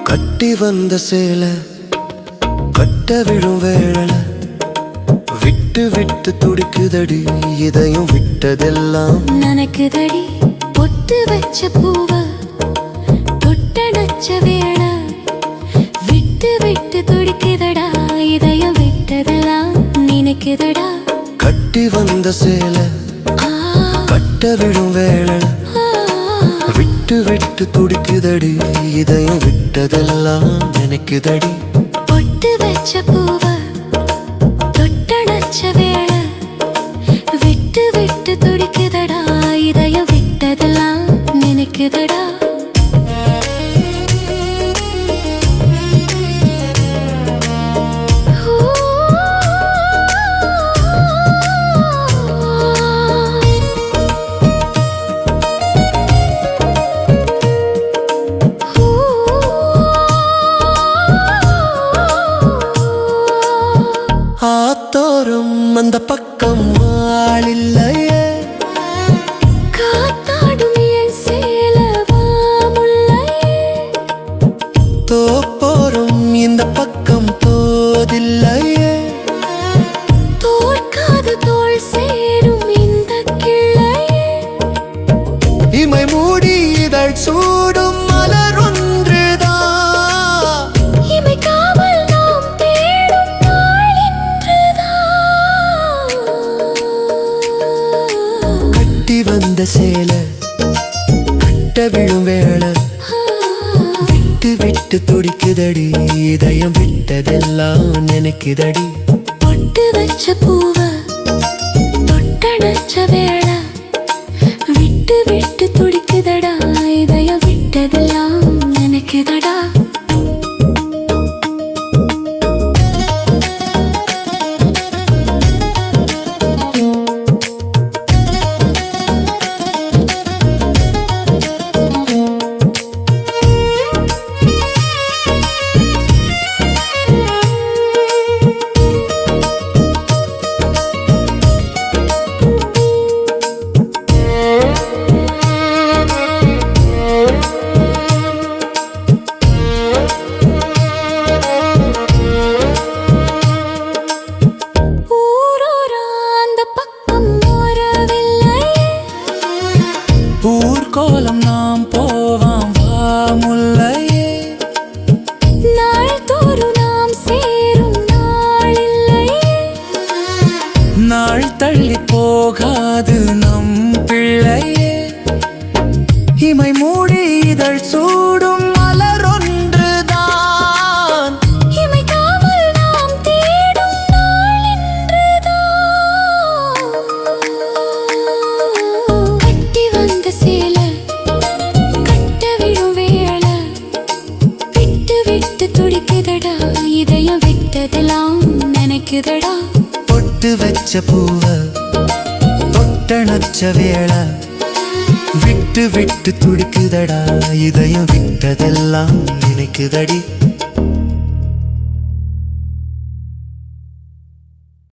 கட்டி வந்த சேல கட்ட விழும் வேள விட்டு விட்டு துடிக்குதடி இதயம் விட்டதெல்லாம் நனக்குதடி பொட்டு வச்ச பூவ தொட்ட நச்ச வேள விட்டு விட்டு துடிக்குதடா இதயம் விட்டதெல்லாம் நினைக்குதடா கட்டி வந்த சேல கட்ட விழும் வேள விட்டு விட்டு துடிக்குதடி இதயம் விட்டதெல்லாம் நினைக்குதடி பொட்டு வச்ச பூவ தொட்ட நச்ச வேள விட்டு விட்டு துடிக்குதடா இதயம் விட்டதெல்லாம் நினைக்குதடா ஆத்தோறும் அந்த பக்கம் ஆளில்லையே காத்தாடும் என் சேலவா முல்லையே தோப்போறும் இந்த பக்கம் தோதில்லையே தோற்காது தோள் சேரும் இந்த கிள்ளையே இமை மூடி இதழ் சூடும் மலர் ஒன்றுதான் இமைக்காமல் நாம் தேடும் நாள் இன்றுதான் கட்டி வந்த சேல கட்ட விழும் வேள விட்டு விட்டு துடிக்குதடி இதயம் விட்டதெல்லாம் நினைக்குதடி பொட்டு வச்ச பூவ தொட்ட நச்ச வேள விட்டு விட்டு துடிக்குதடா இதயம் விட்டதெல்லாம் நினைக்குதடா ஊர்கோலம் நாம் போவாம் வா முல்லையே நாள் தோறும் நாம் சேரும் நாளில்லையே நாள் தள்ளி போகாது நம் பிள்ளையே இமை மூடி இதழ் சூடும் மலர் ஒன்றுதான் இமைக்காமல் நாம் தேடும் நாள் இன்றுதான் கட்டி வந்த சேல கட்ட விழும் வேள விட்டு விட்டு துடிக்குதடா இதயம் விட்டதெல்லாம் நினைக்குதடா பொட்டு வச்ச பூவ தொட்ட நச்ச வேள விட்டு விட்டு துடிக்குதடா இதயம் விட்டதெல்லாம் நினைக்குதடி